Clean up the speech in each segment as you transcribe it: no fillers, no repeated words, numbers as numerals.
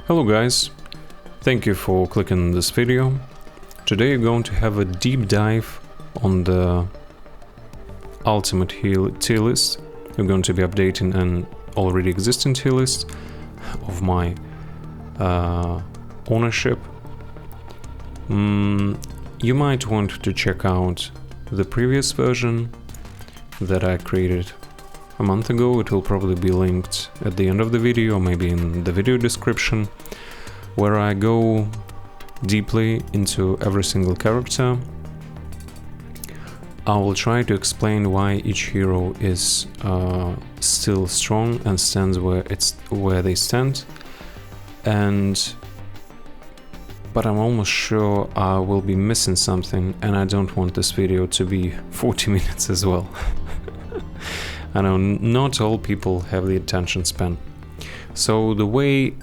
Hello guys, thank you for clicking this video. Today you're going to have a deep dive on the ultimate tier list. We're going to be updating an already existing tier list of my ownership. You might want to check out the previous version that I created a month ago. It will probably be linked at the end of the video, or maybe in the video description, where I go deeply into every single character. I will try to explain why each hero is still strong and stands where they stand, but I'm almost sure I will be missing something, and I don't want this video to be 40 minutes as well. I know not all people have the attention span. So the way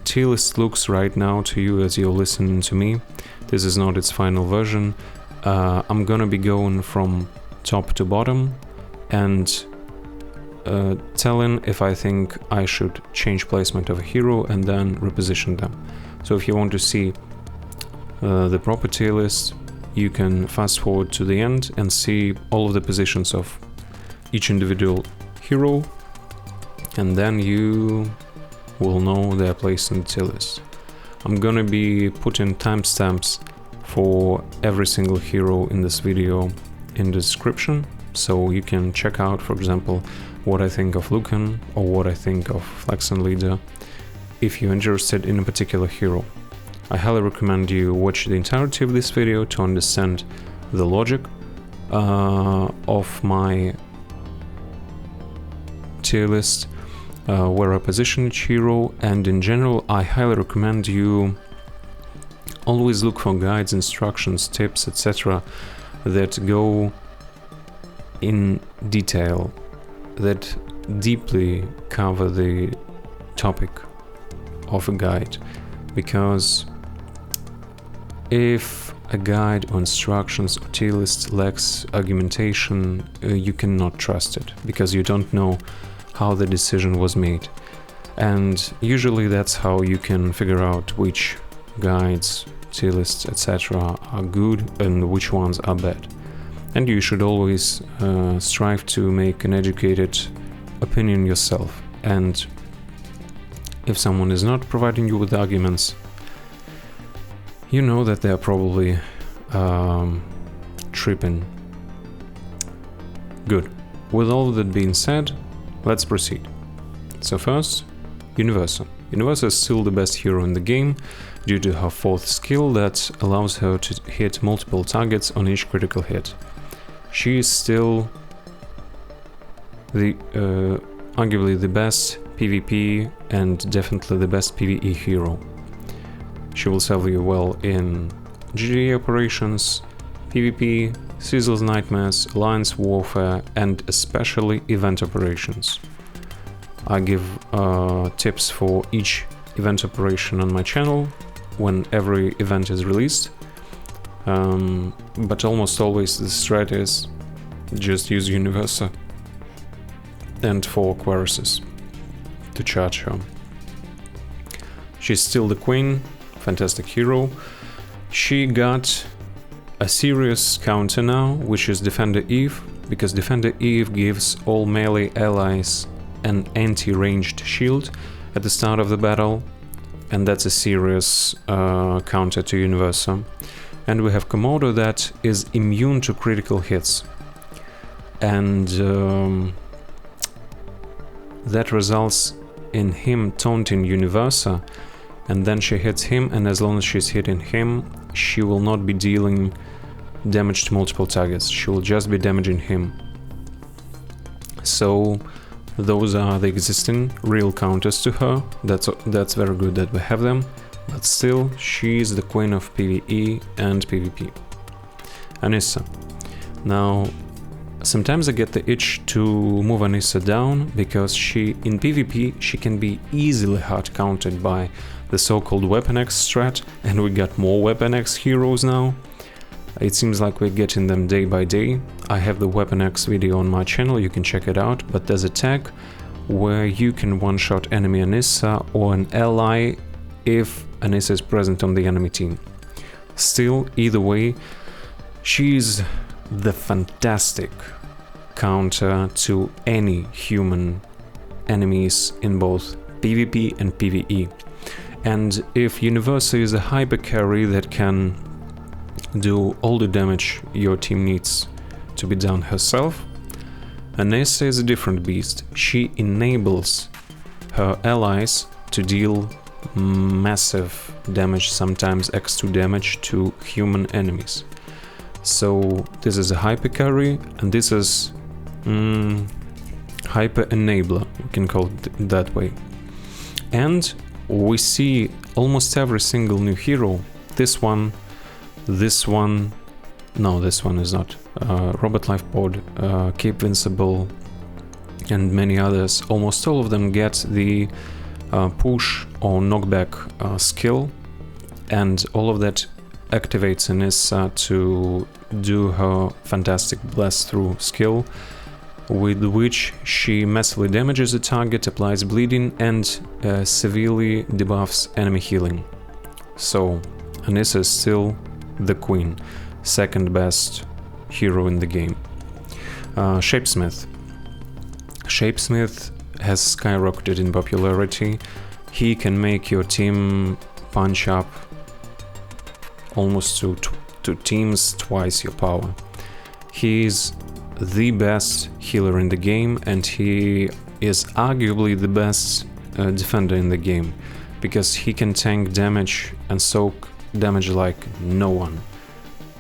tier list looks right now to you as you're listening to me, this is not its final version. I'm gonna be going from top to bottom and telling if I think I should change placement of a hero and then reposition them. So if you want to see the proper tier list, you can fast forward to the end and see all of the positions of each individual hero, and then you will know their place in the tier list. I'm gonna be putting timestamps for every single hero in this video in the description, so you can check out, for example, what I think of Lucan or what I think of Flaxan Leader if you're interested in a particular hero. I highly recommend you watch the entirety of this video to understand the logic of my tier list, where I position each hero, and in general I highly recommend you always look for guides, instructions, tips, etc. that go in detail, that deeply cover the topic of a guide, because if a guide or instructions or tier list lacks argumentation, you cannot trust it, because you don't know how the decision was made. And usually that's how you can figure out which guides, tier lists, etc. are good and which ones are bad. And you should always strive to make an educated opinion yourself. And if someone is not providing you with arguments, you know that they are probably tripping. Good. With all of that being said, let's proceed. So first, Universa. Universa is still the best hero in the game due to her 4th skill that allows her to hit multiple targets on each critical hit. She is still the arguably the best PvP and definitely the best PvE hero. She will serve you well in GDA operations, PvP, Cecil's Nightmares, Alliance Warfare, and especially event operations. I give tips for each event operation on my channel when every event is released, but almost always the strat is just use Universa and 4 Aquaruses to charge her. She's still the queen, fantastic hero. She got a serious counter now, which is Defender Eve, because Defender Eve gives all melee allies an anti-ranged shield at the start of the battle, and that's a serious counter to Universa. And we have Komodo that is immune to critical hits, and that results in him taunting Universa, and then she hits him, and as long as she's hitting him, she will not be dealing damage to multiple targets, she will just be damaging him. So those are the existing real counters to her. That's very good that we have them, but still, she is the queen of PvE and PvP. Anissa. Now, sometimes I get the itch to move Anissa down, because in PvP she can be easily hard countered by the so-called Weapon X strat, and we got more Weapon X heroes now. It seems like we're getting them day by day. I have the Weapon X video on my channel, you can check it out, but there's a tag where you can one-shot enemy Anissa or an ally if Anissa is present on the enemy team. Still, either way, she's the fantastic counter to any human enemies in both PvP and PvE. And if Universa is a hyper carry that can do all the damage your team needs to be done herself, Anissa is a different beast. She enables her allies to deal massive damage, sometimes x2 damage to human enemies. So this is a hyper carry, and this is hyper enabler, we can call it that way. And we see almost every single new hero. This one, no, this one is not. Robot Lifepod, Capevincible, and many others. Almost all of them get the push or knockback skill, and all of that activates Anissa to do her fantastic blast through skill, with which she massively damages a target, applies bleeding, and severely debuffs enemy healing. So Anissa is still the queen, second best hero in the game. Shapesmith. Shapesmith has skyrocketed in popularity. He can make your team punch up almost to teams twice your power. He is the best healer in the game, and he is arguably the best defender in the game, because he can tank damage and soak damage like no one.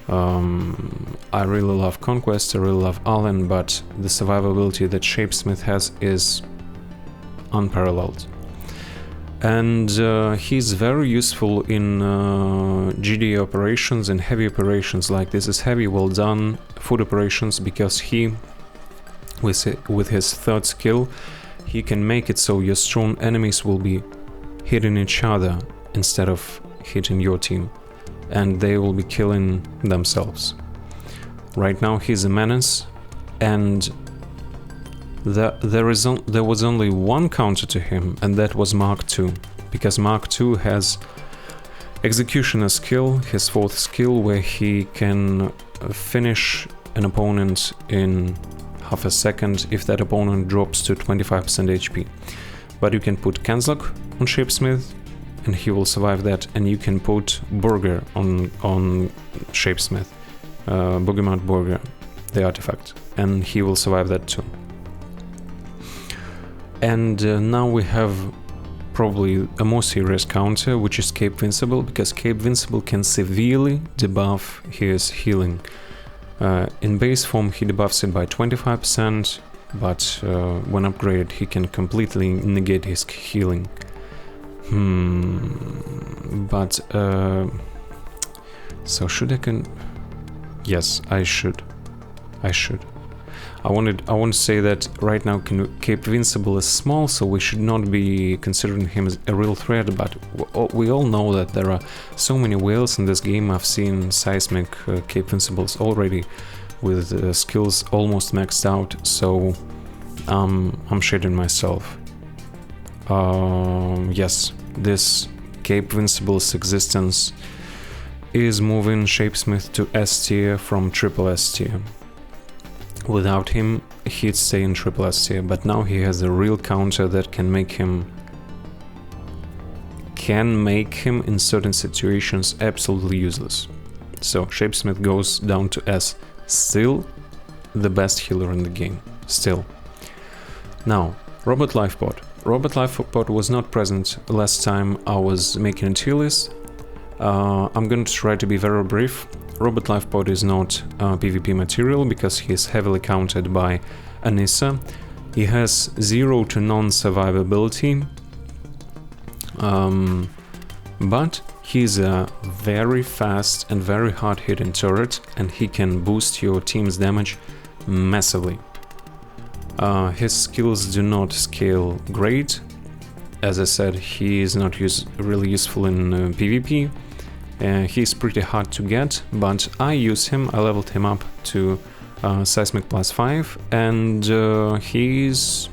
I really love Conquest, I really love Allen, but the survivability that Shapesmith has is unparalleled. And he's very useful in GD operations and heavy operations, like this is heavy, well done, foot operations, because he, with his third skill, he can make it so your strong enemies will be hitting each other instead of hitting your team, and they will be killing themselves. Right now he's a menace, and there was only one counter to him, and that was Mark II, because Mark II has Executioner skill, his fourth skill, where he can finish an opponent in half a second if that opponent drops to 25% HP. But you can put Kenzlock on Shapesmith and he will survive that, and you can put Burger on Shapesmith, Boogermount Burger, the artifact, and he will survive that too. And now we have probably a more serious counter, which is Capevincible, because Capevincible can severely debuff his healing. In base form he debuffs it by 25%, but when upgraded he can completely negate his healing. But so should I yes, I should. I want to say that right now Capevincible is small, so we should not be considering him as a real threat, but we all know that there are so many whales in this game. I've seen Seismic Capevincibles already with skills almost maxed out, so I'm shitting myself. Yes, this Capevincible's existence is moving Shapesmith to S tier from triple S tier. Without him, he'd stay in triple S tier, but now he has a real counter that can make him in certain situations absolutely useless. So Shapesmith goes down to S, still the best healer in the game, still. Now, Robot Lifepod. Robot Lifepod was not present last time I was making a tier list. I'm going to try to be very brief. Robot Lifepod is not PvP material because he is heavily countered by Anissa. He has 0 to none survivability, but he's a very fast and very hard hitting turret, and he can boost your team's damage massively. His skills do not scale great. As I said, he is not really useful in PvP. He's pretty hard to get, but I use him. I leveled him up to Seismic +5, and he's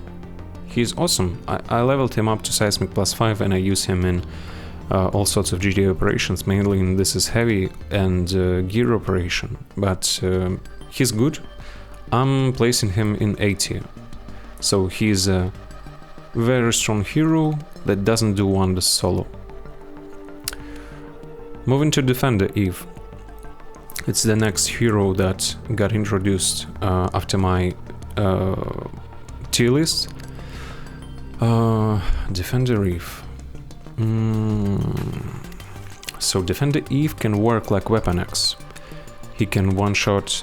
awesome. I leveled him up to Seismic +5, and I use him in all sorts of GD operations, mainly in this is heavy and gear operation, but he's good. I'm placing him in A tier. So he's a very strong hero that doesn't do wonders solo. Moving to Defender Eve. It's the next hero that got introduced after my tier list. Defender Eve. So Defender Eve can work like Weapon X. He can one-shot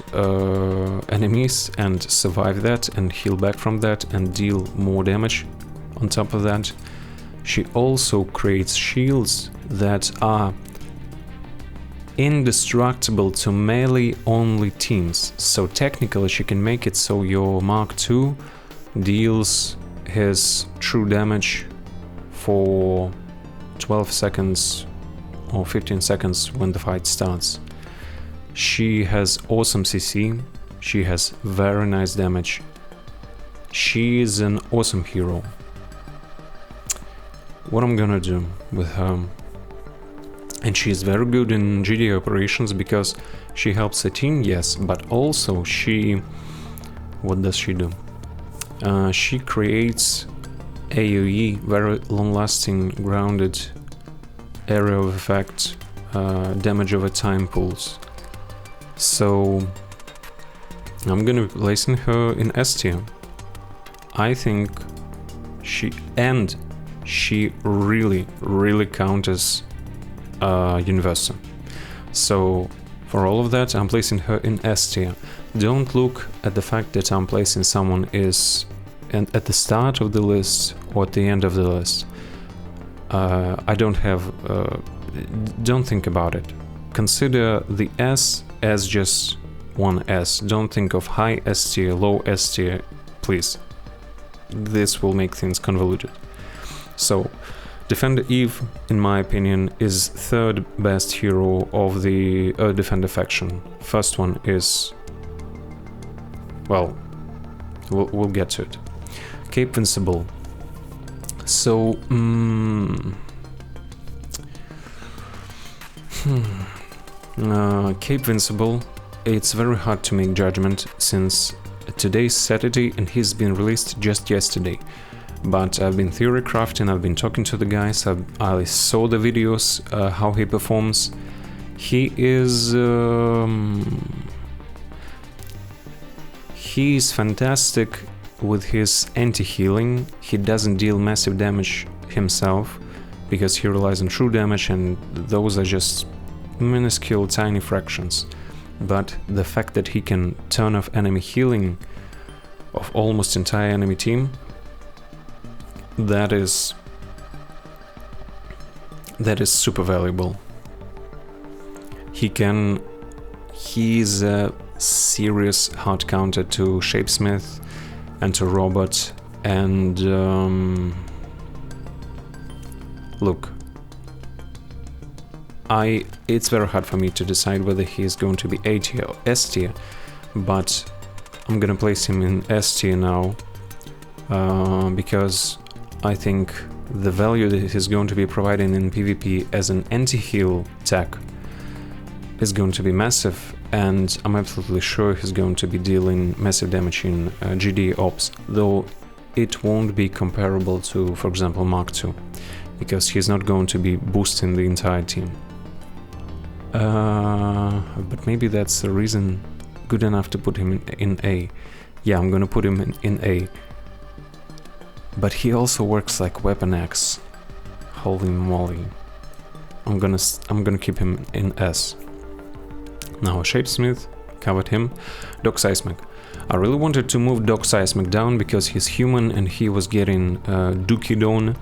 enemies and survive that and heal back from that and deal more damage on top of that. She also creates shields that are indestructible to melee-only teams. So technically she can make it so your Mark II deals his true damage for 12 seconds or 15 seconds when the fight starts. She has awesome CC, she has very nice damage. She is an awesome hero. What I'm gonna do with her? And she is very good in GD operations because she helps the team, yes, but also she... What does she do? She creates AoE, very long-lasting, grounded area of effect, damage over time pulls. So I'm gonna be placing her in S tier. I think she really counters Universa. So for all of that, I'm placing her in S tier. Don't look at the fact that I'm placing someone at the start of the list or at the end of the list. Don't think about it. Consider the S as just one S. Don't think of high S tier, low S tier, please. This will make things convoluted. So, Defender Eve, in my opinion, is third best hero of the Defender faction. First one is... well, we'll get to it. Capevincible. So, Capevincible, it's very hard to make judgment since today's Saturday and he's been released just yesterday. But I've been theory crafting, I've been talking to the guys, I saw the videos, how he performs. He is fantastic with his anti-healing. He doesn't deal massive damage himself because he relies on true damage, and those are just minuscule tiny fractions. But the fact that he can turn off enemy healing of almost entire enemy team, that is super valuable. He's a serious hard counter to Shapesmith and to Robot, and look, it's very hard for me to decide whether he is going to be A tier or S tier, but I'm gonna place him in S tier now, because I think the value that he's going to be providing in PvP as an anti-heal tech is going to be massive, and I'm absolutely sure he's going to be dealing massive damage in GD ops, though it won't be comparable to, for example, Mark II, because he's not going to be boosting the entire team. But maybe that's a reason good enough to put him in A. Yeah, I'm gonna put him in A. But he also works like Weapon X. Holy moly. I'm gonna keep him in S. Now Shapesmith, covered him. Doc Seismic. I really wanted to move Doc Seismic down because he's human and he was getting Dookie Dawn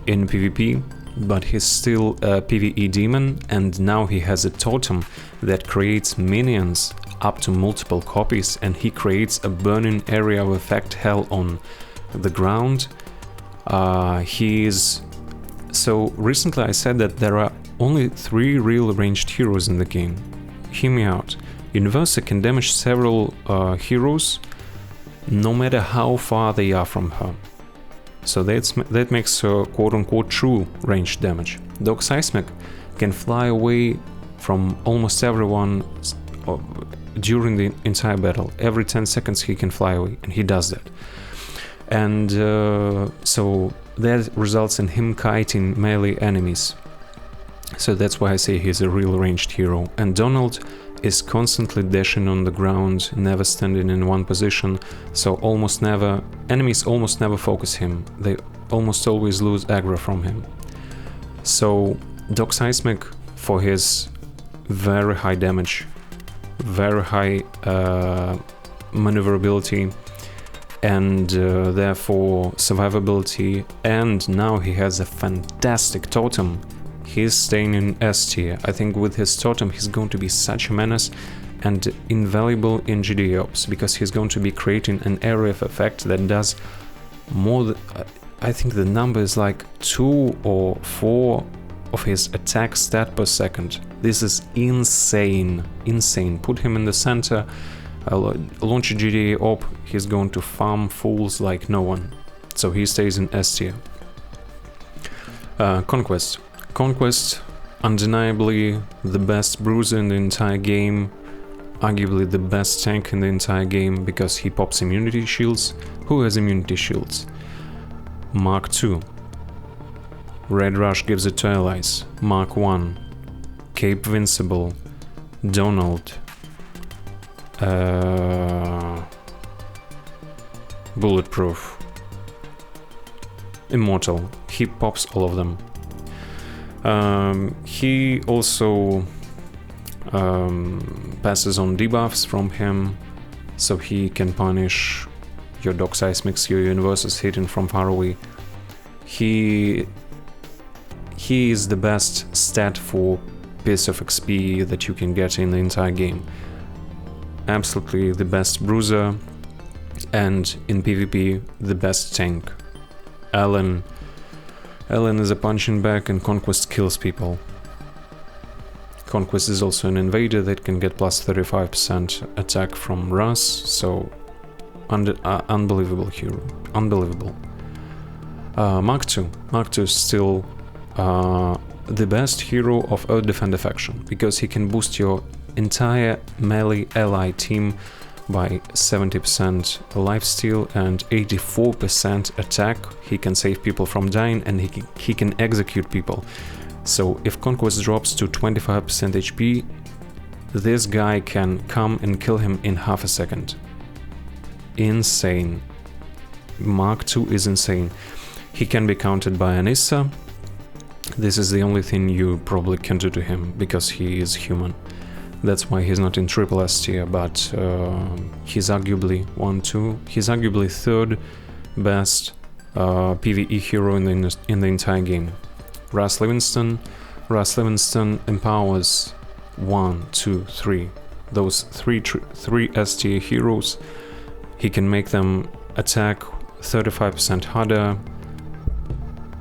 in PvP, but he's still a PvE demon, and now he has a totem that creates minions up to multiple copies, and he creates a burning area of effect hell on the ground. So recently I said that there are only 3 real ranged heroes in the game. Hear me out. Universa can damage several heroes no matter how far they are from her. So that makes quote-unquote true ranged damage. Dog Seismic can fly away from almost everyone during the entire battle. Every 10 seconds he can fly away, and he does that. And so that results in him kiting melee enemies. So that's why I say he's a real ranged hero. And Donald is constantly dashing on the ground, never standing in one position, so enemies almost never focus him. They almost always lose aggro from him. So Dog Seismic, for his very high damage, very high maneuverability, and therefore survivability, and now he has a fantastic totem. He's staying in S tier. I think with his totem he's going to be such a menace and invaluable in GD ops, because he's going to be creating an area of effect that does more than, I think the number is like 2 or 4 of his attack stat per second. This is insane, insane. Put him in the center, launch a GD op, he's going to farm fools like no one. So he stays in S tier. Conquest. Conquest, undeniably the best bruiser in the entire game, arguably the best tank in the entire game, because he pops immunity shields. Who has immunity shields? Mark II. Red Rush gives it to allies. Mark I. Capevincible. Donald. Bulletproof. Immortal. He pops all of them. He also passes on debuffs from him, so he can punish your Dog Seismics, your Universas hitting from far away. He is the best stat for piece of XP that you can get in the entire game. Absolutely the best bruiser, and in PvP the best tank. Alan is a punching bag, and Conquest kills people. Conquest is also an invader that can get plus 35% attack from Rus, so unbelievable hero. Unbelievable. Mark II. Mark II is still the best hero of Earth Defender faction, because he can boost your entire melee ally team by 70% lifesteal and 84% attack. He can save people from dying, and he can execute people. So if Conquest drops to 25% HP, this guy can come and kill him in half a second. Insane. Mark II is insane. He can be countered by Anissa. This is the only thing you probably can do to him, because he is human. That's why he's not in triple S tier, but he's arguably he's arguably third best PvE hero in the entire game. Rus Livingston. Rus Livingston empowers 1, 2, 3. Those three S tier heroes. He can make them attack 35% harder.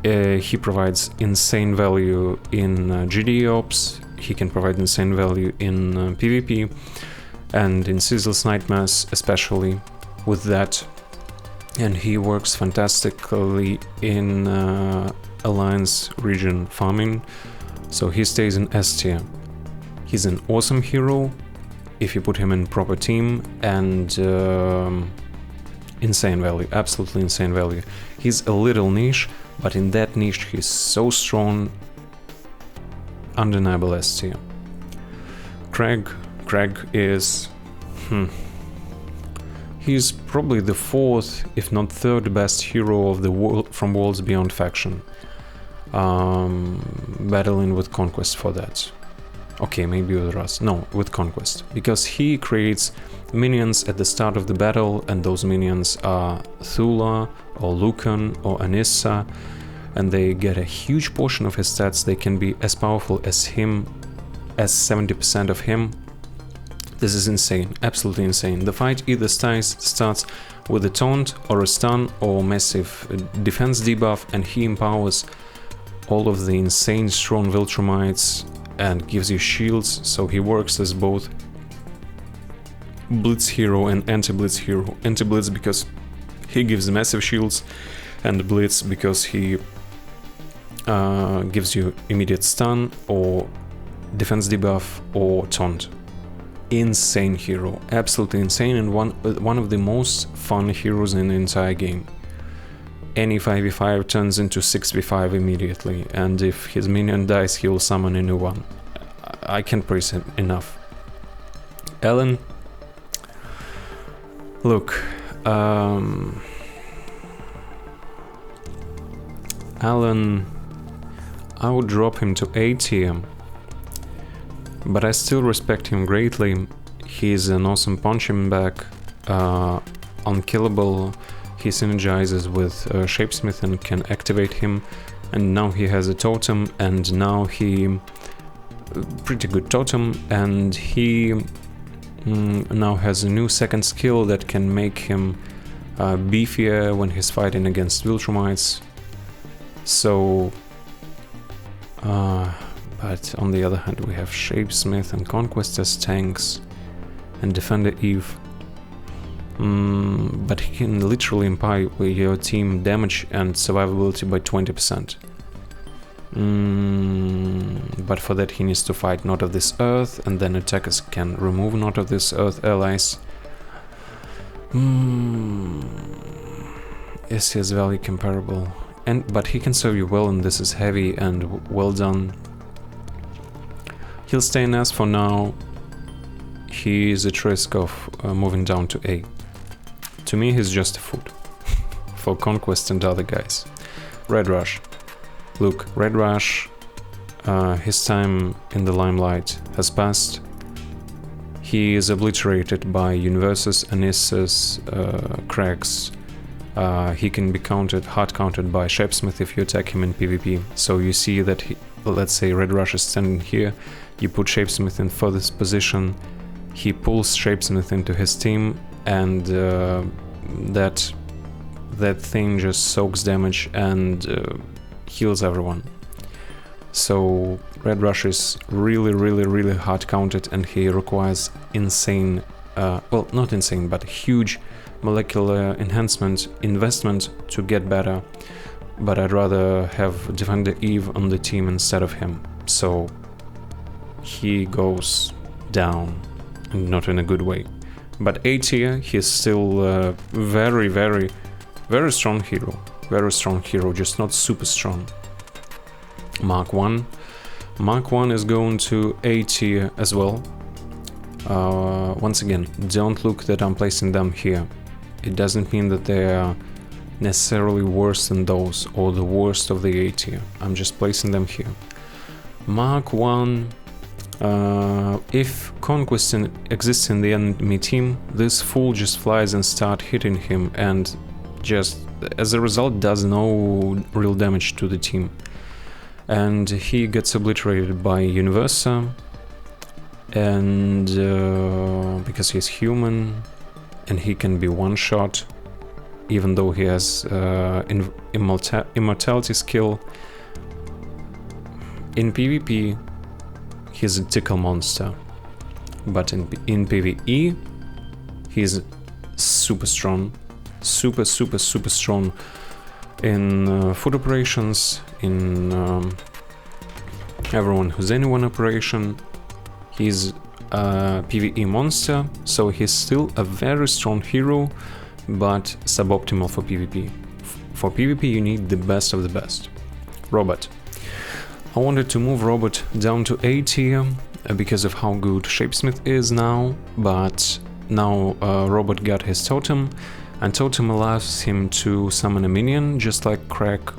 He provides insane value in GD ops. He can provide insane value in PvP and in Cecil's Nightmares, especially with that. And he works fantastically in Alliance region farming, so he stays in S tier. He's an awesome hero if you put him in proper team, and insane value, absolutely insane value. He's a little niche, but in that niche he's so strong. Undeniable S tier. Kregg is he's probably the fourth, if not third best hero of the world from Worlds Beyond faction. Battling with Conquest for that. Okay, maybe with Rus. No, with Conquest. Because he creates minions at the start of the battle, and those minions are Thula or Lucan or Anissa, and they get a huge portion of his stats. They can be as powerful as him, as 70% of him. This is insane, absolutely insane. The fight either starts with a taunt or a stun or massive defense debuff, and he empowers all of the insane strong Viltrumites and gives you shields, so he works as both Blitz hero and anti-Blitz hero. Anti-Blitz because he gives massive shields, and Blitz because he gives you immediate stun or defense debuff or taunt. Insane hero, absolutely insane, and one of the most fun heroes in the entire game. Any 5v5 turns into 6v5 immediately, and if his minion dies, he will summon a new one. I can't praise him enough. Alan, look, Alan, I would drop him to A tier, but I still respect him greatly. He's an awesome punching bag, unkillable. He synergizes with Shapesmith and can activate him, and now he has a totem, and now he... pretty good totem, and he now has a new second skill that can make him beefier when he's fighting against Viltrumites. So... but on the other hand we have Shapesmith and Conquest as tanks, and Defender Eve. But he can literally impair your team damage and survivability by 20%. But for that he needs to fight Not of This Earth, and then attackers can remove Not of This Earth allies. Is his value comparable? But he can serve you well, and this is heavy and well done. He'll stay in S for now. He is at risk of moving down to A. To me, he's just a food for Conquest and other guys. Red Rush. Look, Red Rush, his time in the limelight has passed. He is obliterated by Universa's, Anissa's, Kregg's. He can be hard countered by Shapesmith if you attack him in PvP. So you see that, let's say Red Rush is standing here, you put Shapesmith in furthest position, he pulls Shapesmith into his team, and that thing just soaks damage and heals everyone. So Red Rush is really hard counted, and he requires insane, well, not insane, but huge molecular enhancement investment to get better. But I'd rather have Defender Eve on the team instead of him. So he goes down, and not in a good way. But A tier, he's still a very strong hero. Very strong hero, just not super strong. Mark 1. Mark 1 is going to A tier as well. Once again, don't look that I'm placing them here. It doesn't mean that they are necessarily worse than those, or the worst of the A tier. I'm just placing them here. Mark 1, if Conquest exists in the enemy team, this fool just flies and starts hitting him, and just as a result does no real damage to the team. And he gets obliterated by Universa, and because he's human, and he can be one-shot, even though he has immortality skill. In PvP, he's a tickle monster, but in PvE, he's super strong, super strong in foot operations, in everyone who's anyone operation. He's a PvE monster, so he's still a very strong hero, but suboptimal for PvP. For PvP you need the best of the best. Robot. I wanted to move Robot down to A tier because of how good Shapesmith is now, but now Robot got his totem, and totem allows him to summon a minion just like Kregg,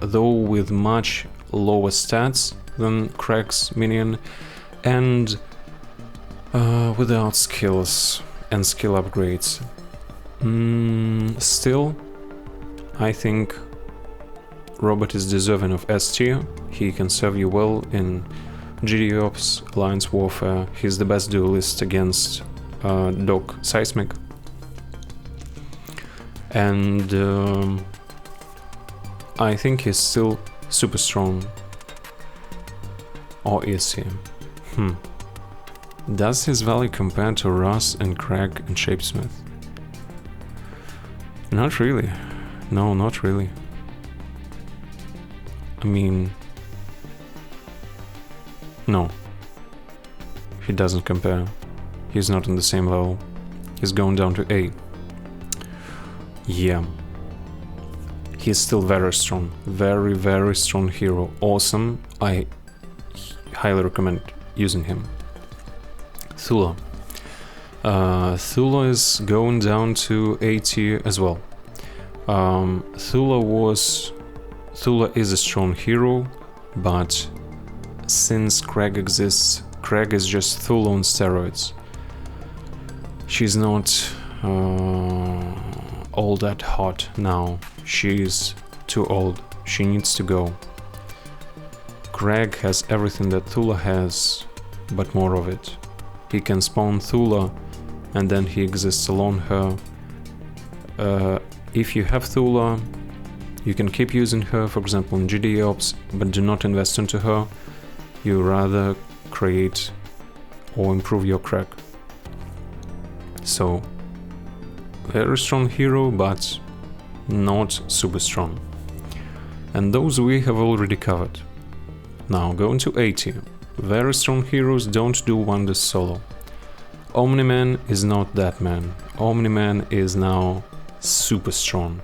though with much lower stats than Kregg's minion, and without skills and skill upgrades. Still, I think Robot is deserving of S tier. He can serve you well in GD Ops, Alliance Warfare. He's the best duelist against Doc Seismic. And I think he's still super strong. Or is he? Does his value compare to Rus and Kregg and Shapesmith? Not really. No, not really. I mean... No. He doesn't compare. He's not on the same level. He's going down to A. Yeah. He's still very strong. Very, very strong hero. Awesome. I highly recommend using him. Thula. Thula is going down to A tier as well. Thula is a strong hero, but since Kregg exists, Kregg is just Thula on steroids. She's not all that hot now. She's too old. She needs to go. Kregg has everything that Thula has, but more of it. He can spawn Thula, and then he exists alone her. If you have Thula, you can keep using her, for example in GD Ops, but do not invest into her. You rather create or improve your Kregg. So, very strong hero, but not super strong. And those we have already covered. Now going to A tier. Very strong heroes don't do wonders solo. Omniman is not that man. Omniman is now super strong.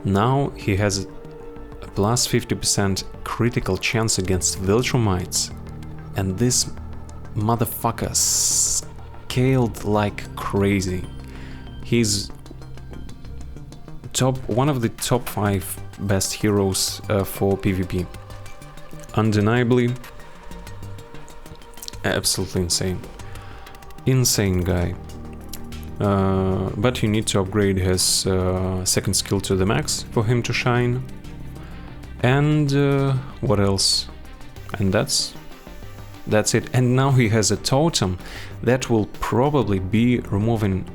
Now he has a plus 50% critical chance against Viltrumites. And this motherfucker scaled like crazy. He's one of the top 5 best heroes for PvP. Undeniably, absolutely insane. Insane guy. But you need to upgrade his second skill to the max for him to shine. And what else? And that's it. And now he has a totem that will probably be removing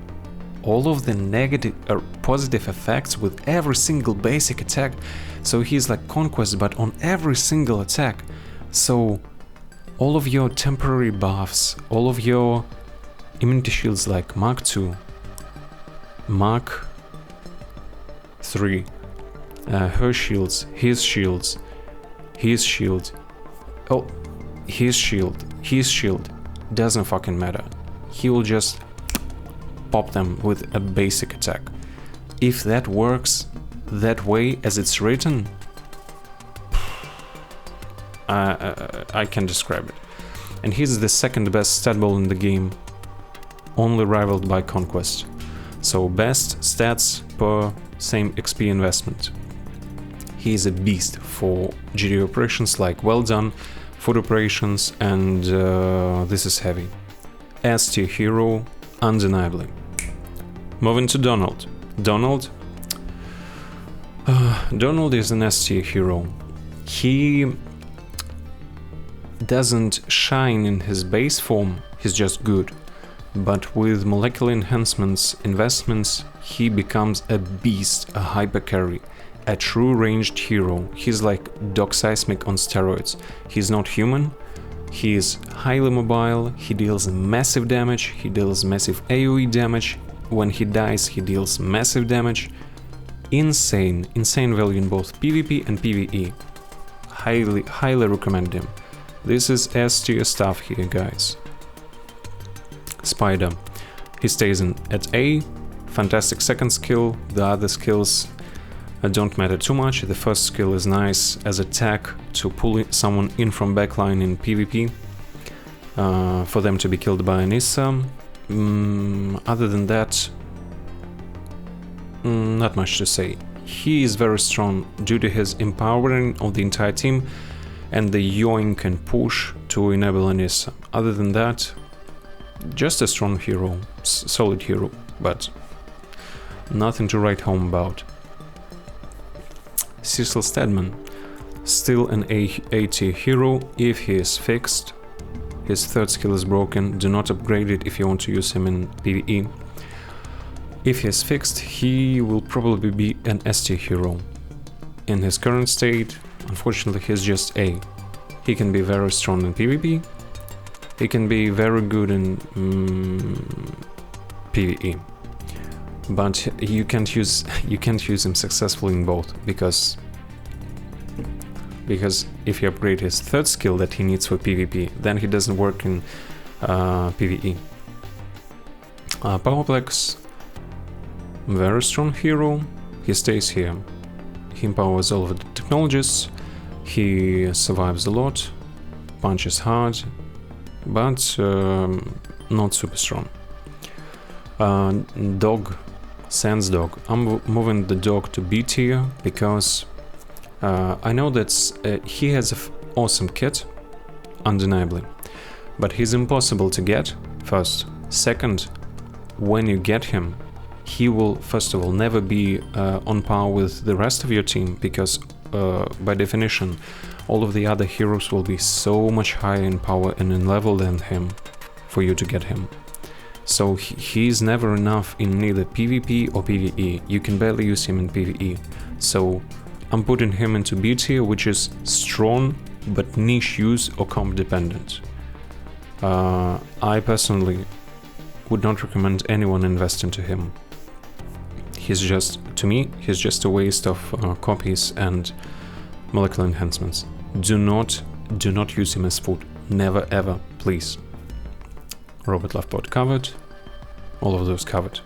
all of the negative or positive effects with every single basic attack. So he's like Conquest, but on every single attack. So all of your temporary buffs, all of your immunity shields like Mark 2, Mark 3, her shields, his shield, oh, his shield, doesn't fucking matter. He will just pop them with a basic attack. If that works that way as it's written, I can describe it. And he's the second best stat ball in the game, only rivaled by Conquest. So best stats per same XP investment. He is a beast for GD operations like Well Done, food operations, and this is heavy. S tier hero, undeniably. Moving to Donald. Donald is an S tier hero. He doesn't shine in his base form, he's just good. But with molecular enhancements, investments, he becomes a beast, a hyper carry, a true ranged hero. He's like Doc Seismic on steroids. He's not human, he is highly mobile, he deals massive damage, he deals massive AoE damage. When he dies, he deals massive damage. Insane value in both PvP and PvE. Highly recommend him. This is S tier stuff here, guys. Spider. He stays at A. Fantastic second skill. The other skills don't matter too much. The first skill is nice as attack to pull someone in from backline in PvP. For them to be killed by Anissa. Other than that, not much to say. He is very strong due to his empowering of the entire team and the yoink and push to enable Anissa. Other than that, just a strong hero, solid hero, but nothing to write home about. Cecil Stedman, still an A tier hero if he is fixed. His third skill is broken, do not upgrade it if you want to use him in PvE. If he is fixed, he will probably be an S tier hero. In his current state, unfortunately he's just A. He can be very strong in PvP, he can be very good in PvE. but you can't use him successfully in both, because if you upgrade his third skill that he needs for PvP, then he doesn't work in PvE. Powerplex, very strong hero. He stays here. He empowers all of the technologies. He survives a lot, punches hard, but not super strong. Dog, Seance Dog. I'm moving the dog to B tier because I know that he has an awesome kit, undeniably, but he's impossible to get, first. Second, when you get him, he will, first of all, never be on par with the rest of your team, because by definition, all of the other heroes will be so much higher in power and in level than him for you to get him. So he's never enough in neither PvP or PvE. You can barely use him in PvE. So I'm putting him into B tier, which is strong but niche use or comp dependent. I personally would not recommend anyone invest into him. To me, he's just a waste of copies and molecular enhancements. Do not use him as food. Never ever, please. Robot Lifepod covered. All of those covered.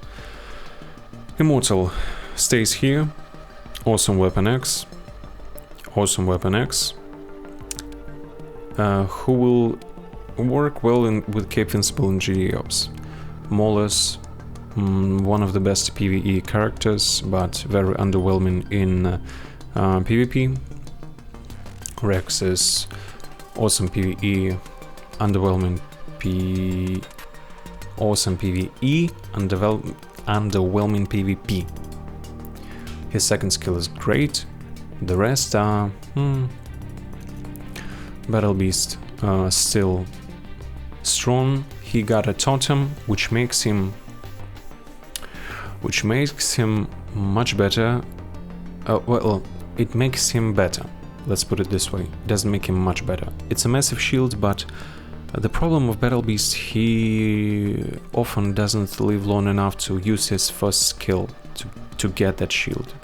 Immortal stays here. Awesome Weapon X. Awesome Weapon X. Who will work well with Capevincible and GD Ops. Mauler's one of the best PvE characters, but very underwhelming in PvP. Rex is awesome PvE, underwhelming awesome PvE, underwhelming PvP. His second skill is great. The rest are Battlebeast, still strong. He got a totem, which makes him much better. Well, it makes him better. Let's put it this way. It doesn't make him much better. It's a massive shield, but the problem of Battlebeast, he often doesn't live long enough to use his first skill to get that shield.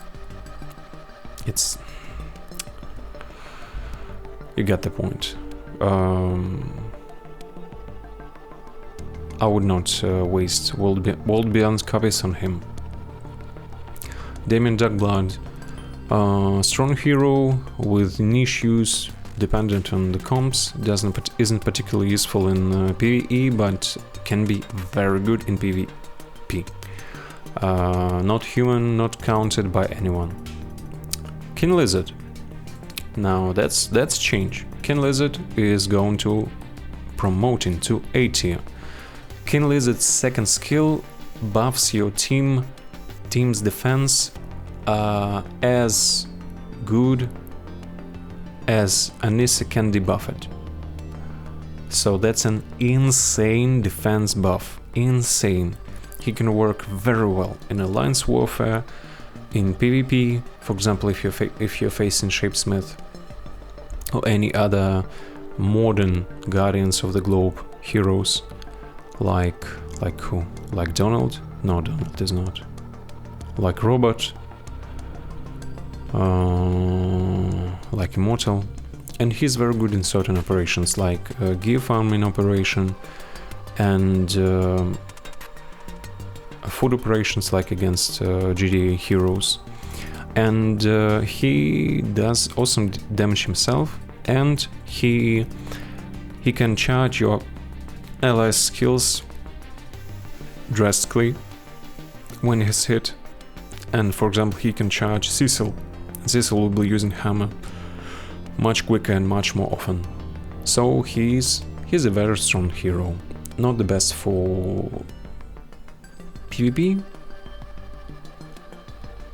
You get the point. I would not waste World Beyond copies on him. Damien Darkblood, strong hero with niche use, dependent on the comps, isn't particularly useful in PvE, but can be very good in PvP. Not human, not counted by anyone. King Lizard. Now that's change. King Lizard is going to promoting to A tier. King Lizard's second skill buffs your team's defense as good as Anissa can debuff it. So that's an insane defense buff. Insane. He can work very well in alliance warfare, in PvP, for example, if you're facing Shapesmith or any other modern Guardians of the Globe heroes, like who? Like Donald? No, Donald is not. Like Robot, like Immortal, and he's very good in certain operations, like gear farming operation and food operations, like against GDA heroes. And he does awesome damage himself, and he can charge your allies' skills drastically when he's hit. And for example, he can charge Cecil. Cecil will be using hammer much quicker and much more often. So he's a very strong hero. Not the best for PvP,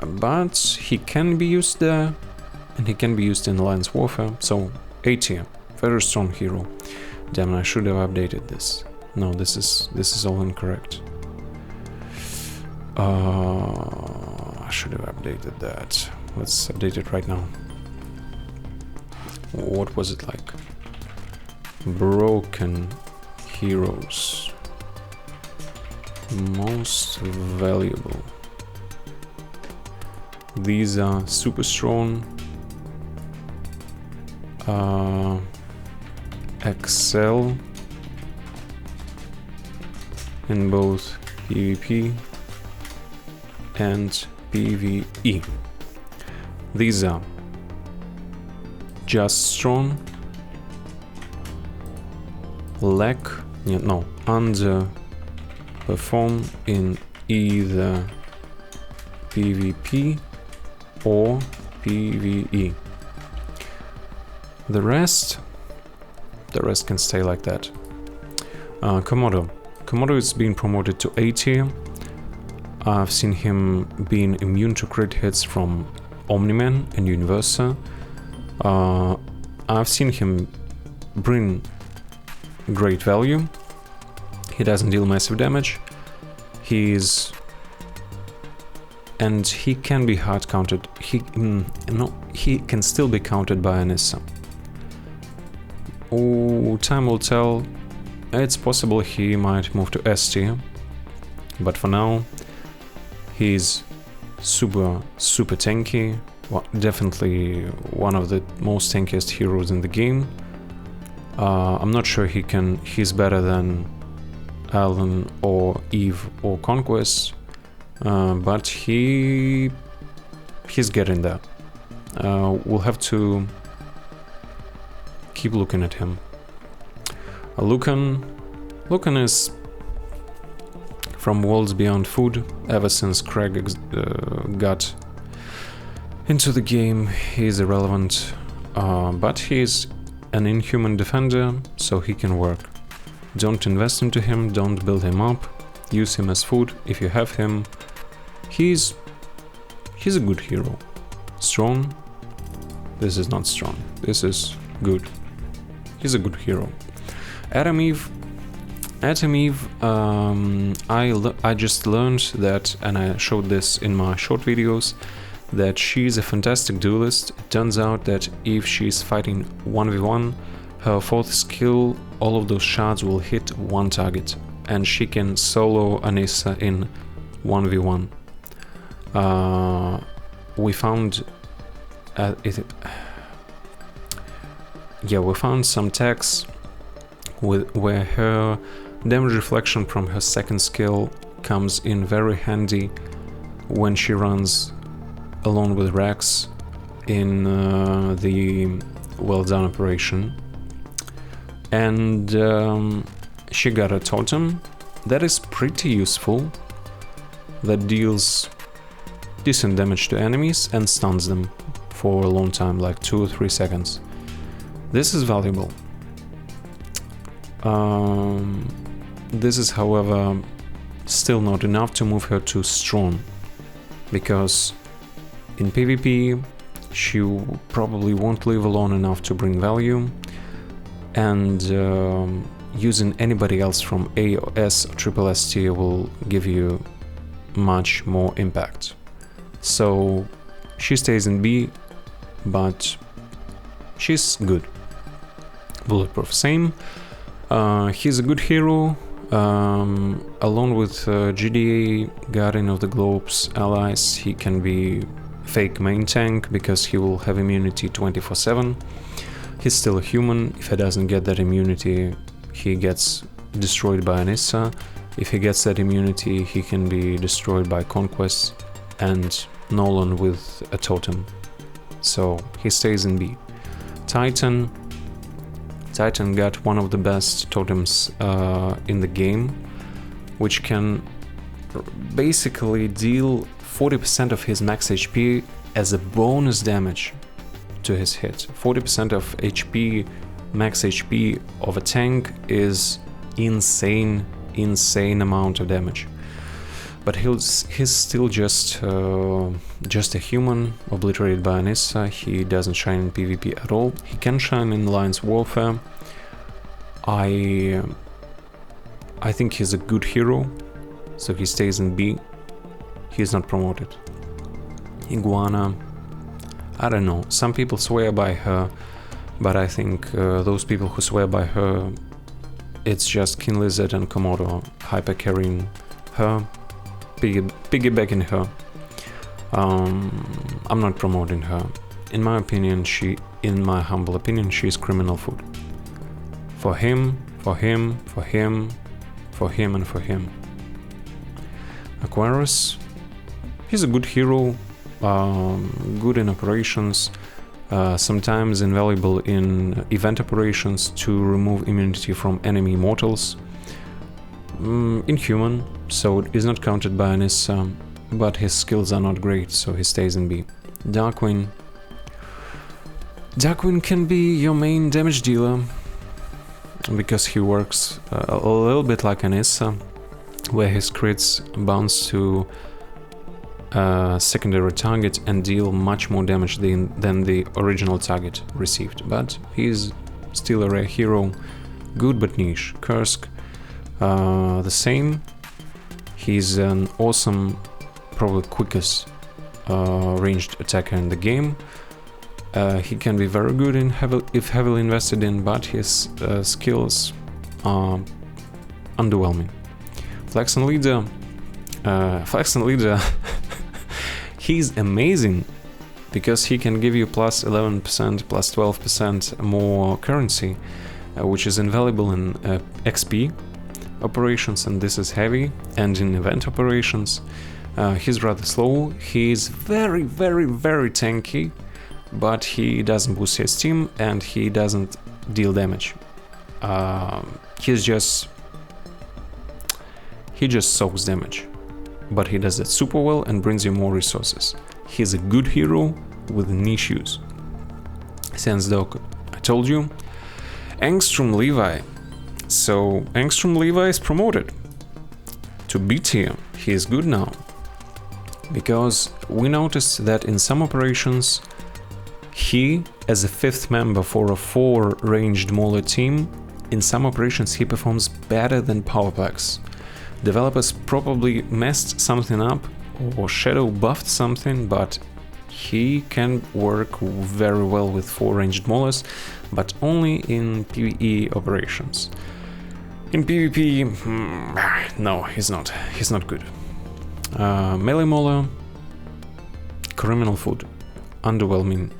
but he can be used there, and he can be used in alliance warfare. So A tier, very strong hero. Damn, I should have updated this. No, this is all incorrect. I should have updated that. Let's update it right now. What was it like? Broken heroes. Most valuable. These are super strong. Excel in both PvP and PvE. These are just strong, underperform in either PvP or PvE. The rest can stay like that. Komodo is being promoted to A tier. I've seen him being immune to crit hits from Omniman and Universa. I've seen him bring great value. He doesn't deal massive damage. He can be hard countered. He can still be countered by Anissa. Oh, time will tell. It's possible he might move to S tier, but for now, he's super tanky. Well, definitely one of the most tankiest heroes in the game. I'm not sure he's better than Alan or Eve or Conquest, but he's getting there. We'll have to keep looking at him. Lucan is from Worlds Beyond Food. Ever since Kregg got into the game, he's irrelevant, but he's an inhuman defender, so he can work. Don't invest into him, don't build him up, use him as food if you have him. He's a good hero. Strong? This is not strong. This is good. He's a good hero. Atom Eve, I just learned that, and I showed this in my short videos, that she's a fantastic duelist. It turns out that if she's fighting 1v1, her fourth skill, all of those shards will hit one target, and she can solo Anissa in 1v1. We found we found some tags where her damage reflection from her second skill comes in very handy when she runs alone with Rex in the Well Done operation. And she got a totem that is pretty useful, that deals decent damage to enemies and stuns them for a long time, like 2 or 3 seconds. This is valuable. This is, however, still not enough to move her to strong, because in PvP she probably won't live alone enough to bring value, and using anybody else from A or S or triple S tier will give you much more impact. So she stays in B, but she's good. Bulletproof, same. He's a good hero. Along with GDA, Guardian of the Globe's allies, he can be fake main tank because he will have immunity 24/7. He's still a human. If he doesn't get that immunity, he gets destroyed by Anissa. If he gets that immunity, he can be destroyed by Conquest and Nolan with a totem. So he stays in B. Titan got one of the best totems in the game, which can basically deal 40% of his max HP as a bonus damage to his hit. 40% of HP, max HP of a tank is insane amount of damage. But he's still just a human, obliterated by Anissa. He doesn't shine in PvP at all. He can shine in Alliance Warfare. I think he's a good hero, so he stays in B. He's not promoted. Iguana, I don't know. Some people swear by her, but I think those people who swear by her, it's just King Lizard and Komodo hyper carrying her, piggybacking her. I'm not promoting her. In my opinion, in my humble opinion, she is criminal food. For him, for him, for him, for him, and for him. Aquarus, he's a good hero, good in operations, sometimes invaluable in event operations to remove immunity from enemy immortals. Inhuman, so it is not counted by Anissa, but his skills are not great, so he stays in B. Darkwing. Darkwing can be your main damage dealer, because he works a little bit like Anissa, where his crits bounce to a secondary target and deal much more damage than the original target received. But he's still a rare hero, good but niche. Kursk, the same. He's an awesome, probably quickest ranged attacker in the game. He can be very good if heavily invested in, but his skills are underwhelming. Flaxan Leader, he's amazing because he can give you plus 11%, plus 12% more currency, which is invaluable in XP operations, and this is heavy, and in event operations. He's rather slow, he's very, very, very tanky, but he doesn't boost his team and he doesn't deal damage. He just soaks damage, but he does it super well and brings you more resources. He's a good hero with niche use. Seance Dog, I told you. Angstrom Levy. So Angstrom Levy is promoted to B tier. He is good now, because we noticed that in some operations he, as a 5th member for a 4 ranged Mauler team, in some operations he performs better than Powerplex. Developers probably messed something up or shadow buffed something, but he can work very well with 4 ranged Maulers, but only in PvE operations. In PvP, no, he's not good. Melee Mauler, criminal food, underwhelming,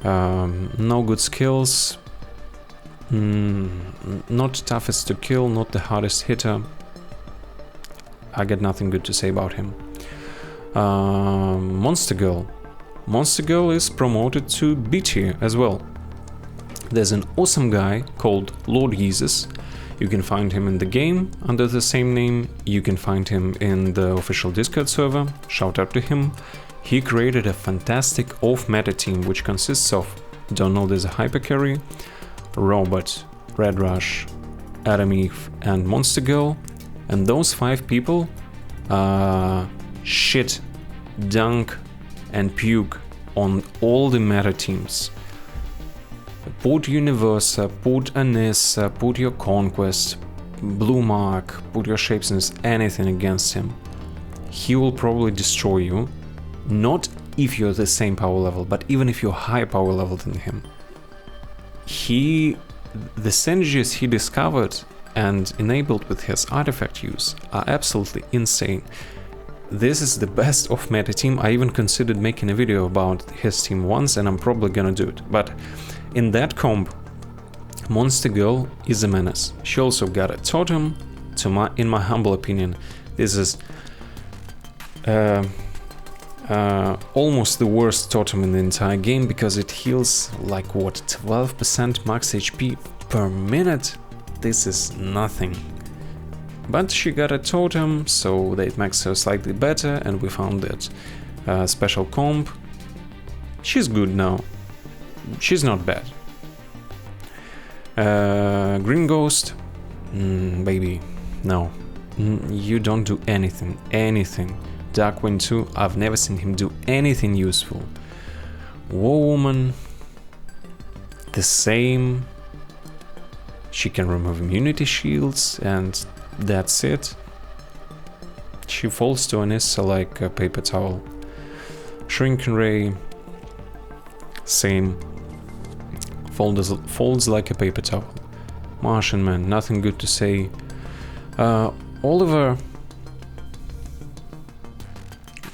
no good skills, not toughest to kill, not the hardest hitter. I got nothing good to say about him. Monster Girl is promoted to B tier as well. There's an awesome guy called Lord Jesus. You can find him in the game under the same name. You can find him in the official Discord server. Shout out to him. He created a fantastic off-meta team which consists of Donald as a hyper carry, Robot, Red Rush, Adam Eve, and Monster Girl. And those 5 people shit, dunk, and puke on all the meta teams. Put Universa, put Anissa, put your Conquest, Blue Mark, put your Shapesmith, anything against him. He will probably destroy you. Not if you're the same power level, but even if you're higher power level than him. The synergies he discovered and enabled with his artifact use are absolutely insane. This is the best of meta team. I even considered making a video about his team once, and I'm probably gonna do it. But in that comp, Monster Girl is a menace. She also got a totem. In my humble opinion, this is almost the worst totem in the entire game, because it heals like what, 12% max HP per minute? This is nothing. But she got a totem, so that makes her slightly better, and we found that special comp. She's good now. She's not bad. Green Ghost, baby, no. You don't do anything. Darkwing too, I've never seen him do anything useful. War Woman, the same. She can remove immunity shields, and that's it. She falls to Anissa like a paper towel. Shrinking Ray, same. Folds like a paper towel. Martian Man, nothing good to say. Oliver,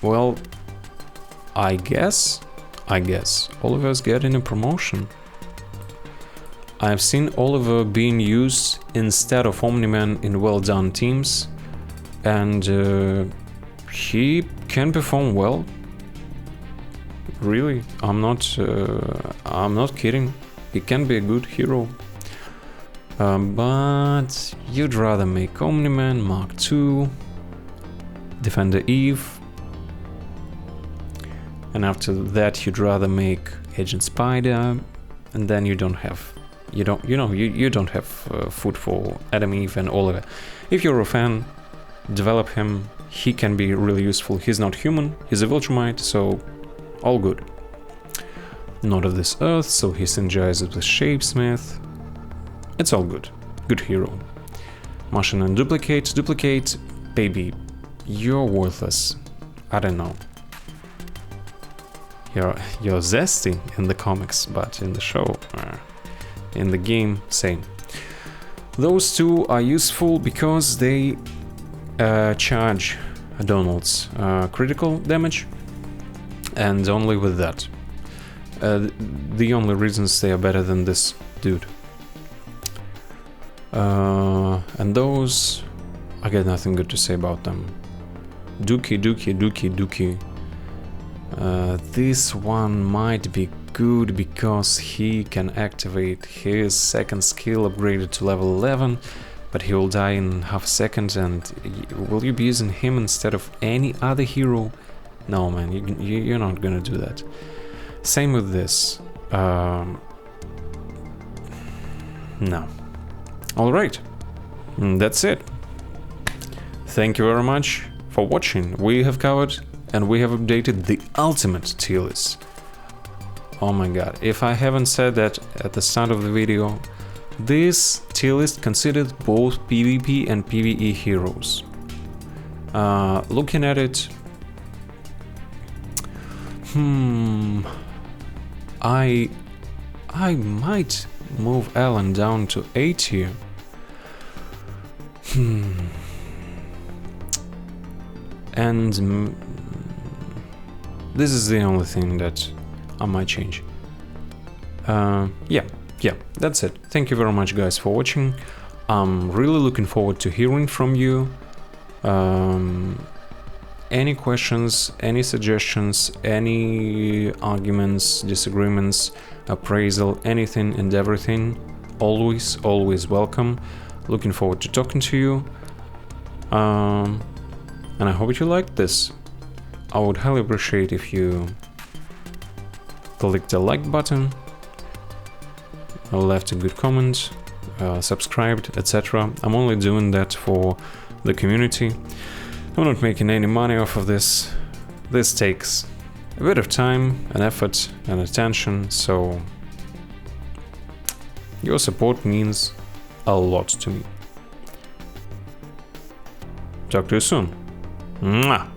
well, I guess, Oliver's getting a promotion. I've seen Oliver being used instead of Omniman in well-done teams, and he can perform well. Really, I'm not kidding. He can be a good hero. But you'd rather make Omniman, Mark II, Defender Eve, and after that you'd rather make Agent Spider, and then you don't have food for Adam, Eve, and Oliver. If you're a fan, develop him. He can be really useful. He's not human. He's a Viltrumite, so all good. Not of this earth, so he synergizes with Shapesmith. It's all good. Good hero. Martian Man duplicate, baby. You're worthless. I don't know. You're zesty in the comics, but in the show, in the game, same. Those two are useful because they charge Donald's critical damage, and only with that. The only reasons they are better than this dude. And those, I got nothing good to say about them. Dookie. This one might be good because he can activate his second skill upgraded to level 11, but he will die in half a second, and will you be using him instead of any other hero? No, man, you're not gonna do that. Same with this. No. Alright, that's it. Thank you very much for watching. We have covered and we have updated the ultimate tier list. Oh my god, if I haven't said that at the start of the video, this tier list considered both PvP and PvE heroes. Looking at it, I might move Alan down to A tier. And this is the only thing that I might change. Yeah, that's it. Thank you very much, guys, for watching. I'm really looking forward to hearing from you. Any questions, any suggestions, any arguments, disagreements, appraisal, anything and everything, always welcome. Looking forward to talking to you. And I hope you liked this. I would highly appreciate if you click the like button, left a good comment, subscribed, etc. I'm only doing that for the community. I'm not making any money off of this. This takes a bit of time and effort and attention, so your support means a lot to me. Talk to you soon. Mwah!